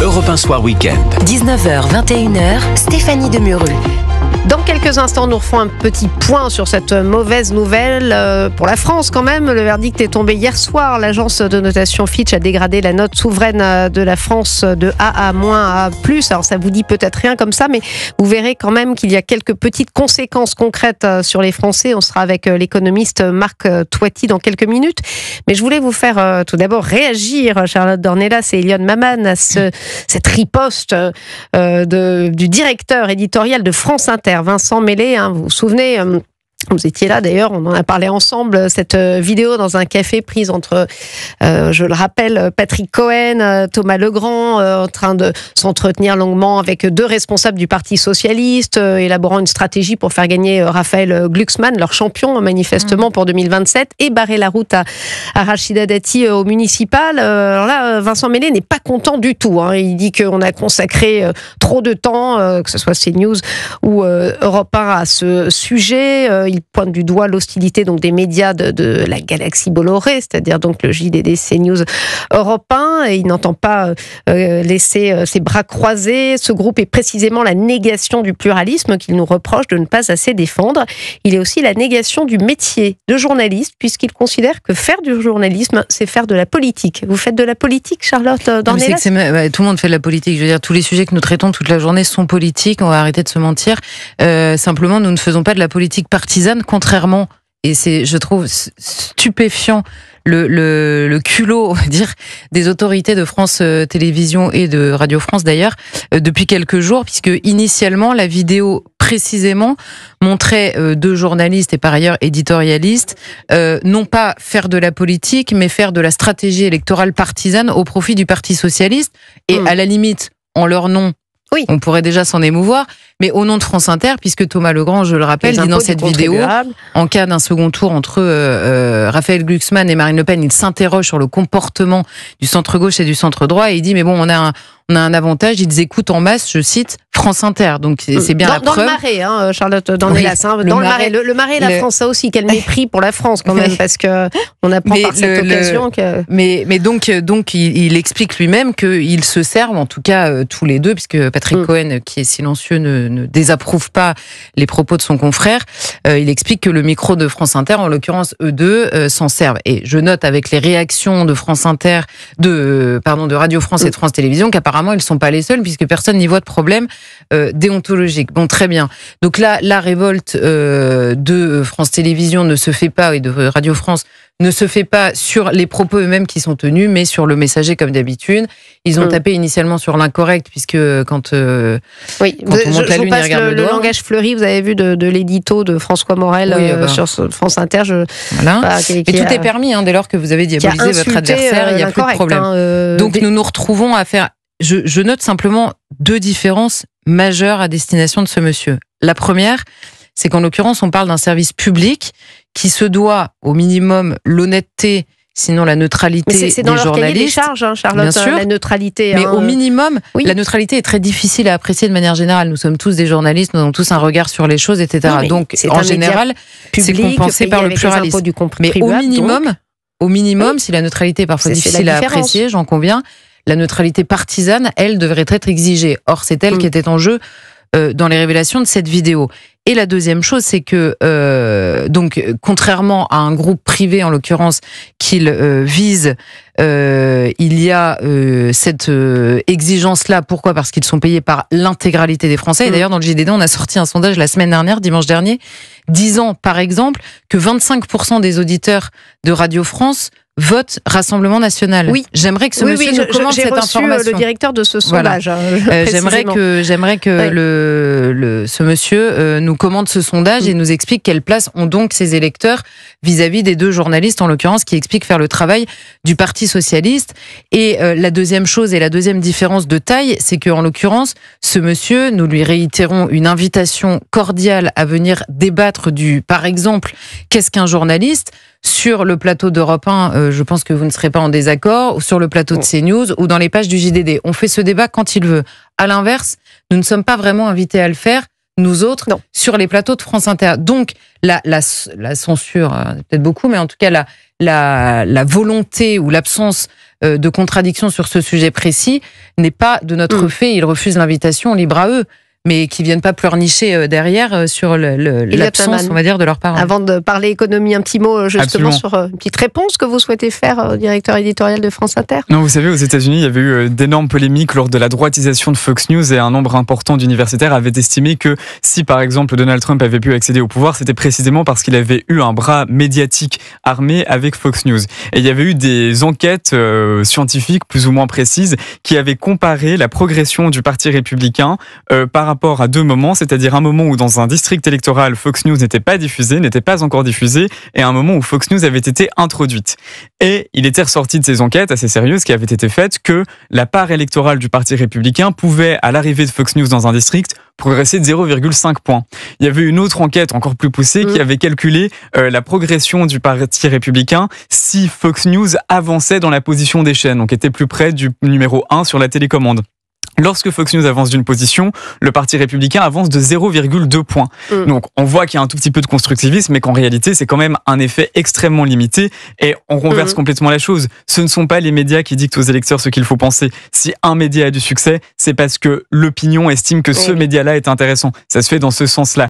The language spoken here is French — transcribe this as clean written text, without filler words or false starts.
Europe 1 Soir Week-end. 19h, 21h, Stéphanie Demurru. Dans quelques instants, nous refons un petit point sur cette mauvaise nouvelle pour la France quand même. Le verdict est tombé hier soir. L'agence de notation Fitch a dégradé la note souveraine de la France de A à moins à plus. Alors ça vous dit peut-être rien comme ça, mais vous verrez quand même qu'il y a quelques petites conséquences concrètes sur les Français. On sera avec l'économiste Marc Toiti dans quelques minutes. Mais je voulais vous faire tout d'abord réagir, Charlotte Dornelas et Eliane Maman, à cette riposte du directeur éditorial de France Inter, Vincent Meslet, vous vous souvenez, vous étiez là d'ailleurs, on en a parlé ensemble, cette vidéo dans un café prise entre, je le rappelle, Patrick Cohen, Thomas Legrand, en train de s'entretenir longuement avec deux responsables du Parti Socialiste, élaborant une stratégie pour faire gagner Raphaël Glucksmann, leur champion manifestement pour 2027, et barrer la route à Rachida Dati au municipal. Alors là, Vincent Meslet n'est pas content du tout. Il dit qu'on a consacré trop de temps, que ce soit CNews ou Europe 1 à ce sujet. Il pointe du doigt l'hostilité donc des médias de la galaxie Bolloré, c'est-à-dire donc le JDD, CNews, Europe 1, et il n'entend pas laisser ses bras croisés. Ce groupe est précisément la négation du pluralisme qu'il nous reproche de ne pas assez défendre. Il est aussi la négation du métier de journaliste, puisqu'il considère que faire du journalisme, c'est faire de la politique. Vous faites de la politique, Charlotte Dornelas ? Tout le monde fait de la politique. Je veux dire, tous les sujets que nous traitons toute la journée sont politiques. On va arrêter de se mentir. Simplement, nous ne faisons pas de la politique partisane, contrairement, et c'est, je trouve, stupéfiant, le culot, on va dire, des autorités de France Télévisions et de Radio France d'ailleurs, depuis quelques jours, puisque initialement, la vidéo précisément montrait deux journalistes et par ailleurs éditorialistes, non pas faire de la politique, mais faire de la stratégie électorale partisane au profit du Parti Socialiste, et à la limite, en leur nom, oui, on pourrait déjà s'en émouvoir, mais au nom de France Inter, puisque Thomas Legrand, je le rappelle, dit dans cette vidéo, en cas d'un second tour entre Raphaël Glucksmann et Marine Le Pen, il s'interroge sur le comportement du centre-gauche et du centre-droit, et il dit, mais bon, on a un avantage, ils écoutent en masse, je cite, France Inter. Donc c'est bien la preuve. Dans le Marais, Charlotte Dornelas, dans le Marais. Le Marais et la France, ça aussi, quel mépris pour la France quand même, parce que on apprend par cette occasion que... Mais donc il explique lui-même qu'ils se servent, en tout cas tous les deux, puisque Patrick Cohen, qui est silencieux, ne désapprouve pas les propos de son confrère. Il explique que le micro de France Inter, en l'occurrence eux deux, s'en servent. Et je note avec les réactions de France Inter, de Radio France et de France Télévisions, qu'apparemment ils ne sont pas les seuls, puisque personne n'y voit de problème déontologique. Bon, très bien. Donc là, la révolte de France Télévisions ne se fait pas, et de Radio France ne se fait pas sur les propos eux-mêmes qui sont tenus, mais sur le messager comme d'habitude. Ils ont tapé initialement sur l'incorrect, puisque quand on monte la lune, ils regardent le langage fleuri, vous avez vu de l'édito de François Morel sur France Inter. Voilà. Et tout est permis, dès lors que vous avez diabolisé votre adversaire, il n'y a plus de problème. Donc nous nous retrouvons à faire... Je note simplement deux différences majeures à destination de ce monsieur. La première, c'est qu'en l'occurrence, on parle d'un service public qui se doit au minimum l'honnêteté, sinon la neutralité des journalistes. C'est dans leur cahier des charges, Charlotte, bien sûr, la neutralité. Mais au minimum, la neutralité est très difficile à apprécier de manière générale. Nous sommes tous des journalistes, nous avons tous un regard sur les choses, etc. Donc, en général, c'est compensé par le pluralisme. Mais au minimum, si la neutralité est parfois difficile à apprécier, j'en conviens, la neutralité partisane, elle, devrait être exigée. Or, c'est elle qui était en jeu dans les révélations de cette vidéo. Et la deuxième chose, c'est que, donc, contrairement à un groupe privé, en l'occurrence, qu'il vise, il y a cette exigence-là. Pourquoi ? Parce qu'ils sont payés par l'intégralité des Français. Et d'ailleurs, dans le JDD, on a sorti un sondage la semaine dernière, dimanche dernier, disant, par exemple, que 25% des auditeurs de Radio France vote Rassemblement National. Oui. J'aimerais que ce monsieur nous commente cette information. J'ai reçu le directeur de ce sondage. Voilà. J'aimerais que ce monsieur nous commente ce sondage et nous explique quelle place ont donc ses électeurs vis-à-vis des deux journalistes, en l'occurrence, qui expliquent faire le travail du Parti Socialiste. Et la deuxième chose et la deuxième différence de taille, c'est qu'en l'occurrence, ce monsieur, nous lui réitérons une invitation cordiale à venir débattre par exemple, qu'est-ce qu'un journaliste ? Sur le plateau d'Europe 1, je pense que vous ne serez pas en désaccord, ou sur le plateau de CNews, ou dans les pages du JDD. On fait ce débat quand il veut. À l'inverse, nous ne sommes pas vraiment invités à le faire nous autres, Non. sur les plateaux de France Inter. Donc, la censure, peut-être beaucoup, mais en tout cas, la volonté ou l'absence de contradiction sur ce sujet précis n'est pas de notre fait. Ils refusent l'invitation, libre à eux. Mais qui viennent pas pleurnicher derrière sur l'absence, on va dire, de leurs parents. Avant de parler économie, un petit mot justement sur une petite réponse que vous souhaitez faire au directeur éditorial de France Inter. Non, vous savez, aux États-Unis, il y avait eu d'énormes polémiques lors de la droitisation de Fox News et un nombre important d'universitaires avaient estimé que si, par exemple, Donald Trump avait pu accéder au pouvoir, c'était précisément parce qu'il avait eu un bras médiatique armé avec Fox News. Et il y avait eu des enquêtes scientifiques plus ou moins précises qui avaient comparé la progression du Parti républicain par rapport à deux moments, c'est-à-dire un moment où dans un district électoral, Fox News n'était pas encore diffusée, et un moment où Fox News avait été introduite. Et il était ressorti de ces enquêtes assez sérieuses qui avaient été faites que la part électorale du Parti républicain pouvait, à l'arrivée de Fox News dans un district, progresser de 0,5 points. Il y avait une autre enquête encore plus poussée qui avait calculé la progression du Parti républicain si Fox News avançait dans la position des chaînes, donc était plus près du numéro 1 sur la télécommande. Lorsque Fox News avance d'une position, le Parti républicain avance de 0,2 points. Donc, on voit qu'il y a un tout petit peu de constructivisme, mais qu'en réalité, c'est quand même un effet extrêmement limité et on renverse complètement la chose. Ce ne sont pas les médias qui dictent aux électeurs ce qu'il faut penser. Si un média a du succès, c'est parce que l'opinion estime que ce média-là est intéressant. Ça se fait dans ce sens-là.